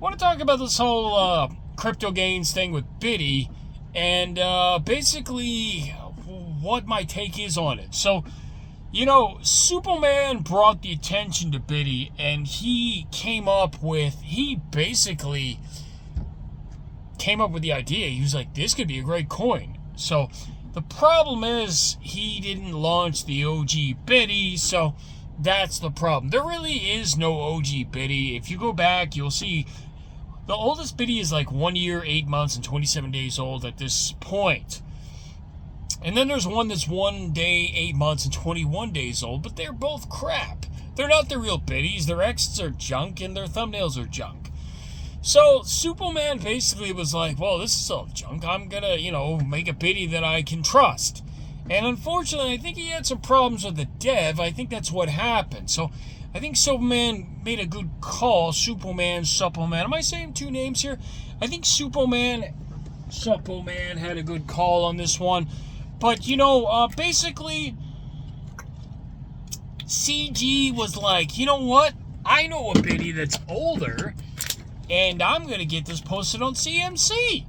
want to talk about this whole cryptogains thing with Biddy and basically what my take is on it. So, Suppoman brought the attention to Biddy, and he basically came up with the idea. He was like, this could be a great coin. So the problem is he didn't launch the OG Biddy, so that's the problem. There really is no OG Biddy. If you go back, you'll see the oldest Biddy is like 1 year, 8 months, and 27 days old at this point. And then there's one that's 1 day, 8 months, and 21 days old, but they're both crap. They're not the real Biddies. Their exits are junk, and their thumbnails are junk. So Suppoman basically was like, well, this is all junk. I'm going to, make a Biddy that I can trust. And unfortunately, I think he had some problems with the dev. I think that's what happened. So I think Suppoman made a good call. Suppoman. Am I saying two names here? I think Suppoman had a good call on this one. But, basically, CG was like, you know what? I know a Biddy that's older, and I'm going to get this posted on CMC.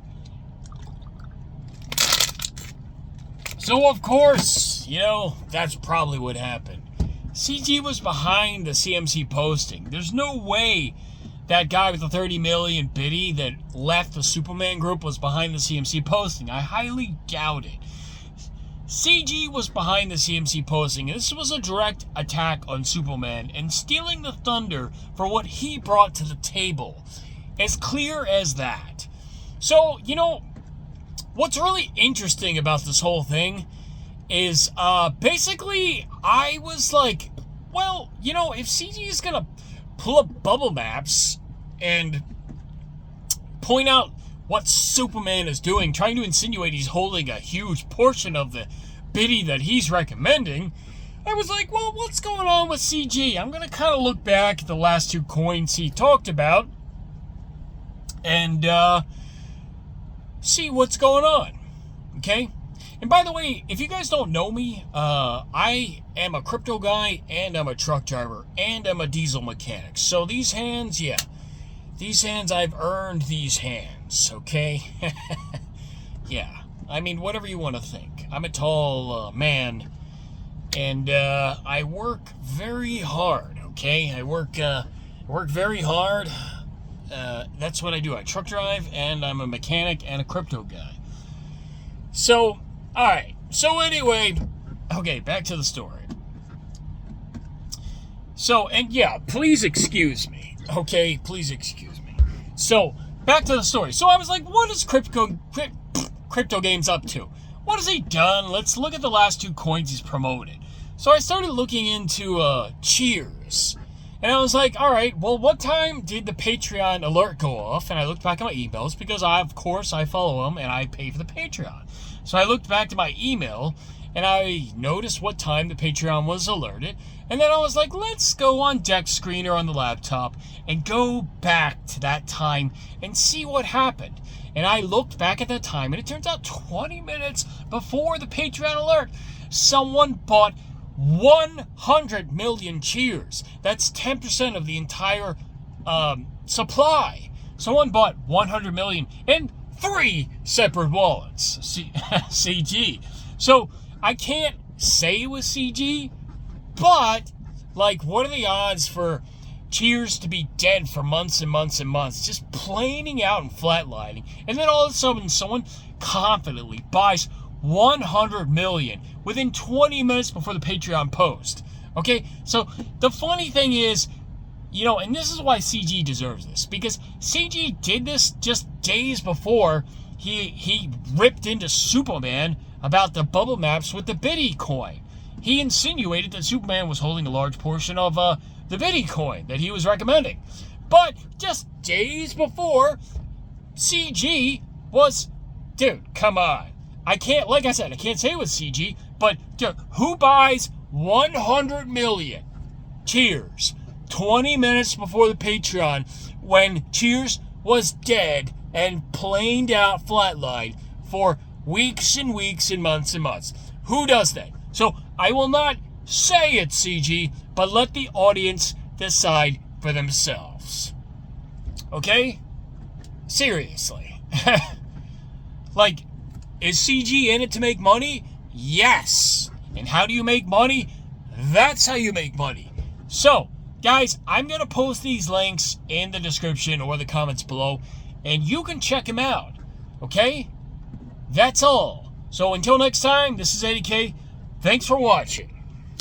So, of course, that's probably what happened. CG was behind the CMC posting. There's no way that guy with the 30 million Biddy that left the Suppoman group was behind the CMC posting. I highly doubt it. CG was behind the CMC posting, and this was a direct attack on Suppoman and stealing the thunder for what he brought to the table. As clear as that. So, what's really interesting about this whole thing is, basically, I was like, well, if CG is going to pull up bubble maps and point out what Suppoman is doing, trying to insinuate he's holding a huge portion of the Biddy that he's recommending, I was like, well, what's going on with CG? I'm going to kind of look back at the last two coins he talked about and see what's going on, okay? And by the way, if you guys don't know me, I am a crypto guy, and I'm a truck driver, and I'm a diesel mechanic. So these hands, I've earned these hands, okay? Yeah, I mean, whatever you want to think. I'm a tall man, and I work very hard, okay? I work very hard. That's what I do. I truck drive, and I'm a mechanic and a crypto guy. So, alright. So anyway, okay, back to the story. So, and yeah, please excuse me. Okay, please excuse me. So, back to the story. So I was like, what is Cryptogains up to? What has he done? Let's look at the last two coins he's promoted. So I started looking into Cheers. And I was like, all right, well, what time did the Patreon alert go off? And I looked back at my emails because, of course, I follow him and I pay for the Patreon. So I looked back to my email and I noticed what time the Patreon was alerted. And then I was like, let's go on Deck Screener on the laptop and go back to that time and see what happened. And I looked back at that time, and it turns out 20 minutes before the Patreon alert, someone bought 100 million Cheers. That's 10% of the entire supply. Someone bought 100 million in 3 separate wallets. CG. So I can't say it was CG, but what are the odds for Cheers to be dead for months and months and months, just planing out and flatlining, and then all of a sudden someone confidently buys 100 million within 20 minutes before the Patreon post. Okay, so the funny thing is, and this is why CG deserves this, because CG did this just days before he ripped into Suppoman about the bubble maps with the Biddy coin. He insinuated that Suppoman was holding a large portion of the Biddy coin that he was recommending. But just days before, CG was, dude, come on. I can't say it was CG, but dude, who buys 100 million Cheers 20 minutes before the Patreon when Cheers was dead and planed out flatline for weeks and weeks and months and months? Who does that? So I will not say it's CG, but let the audience decide for themselves. Okay? Seriously. Like, is CG in it to make money? Yes. And how do you make money? That's how you make money. So, guys, I'm going to post these links in the description or the comments below, and you can check them out. Okay? That's all. So until next time, this is 80K. Thanks for watching.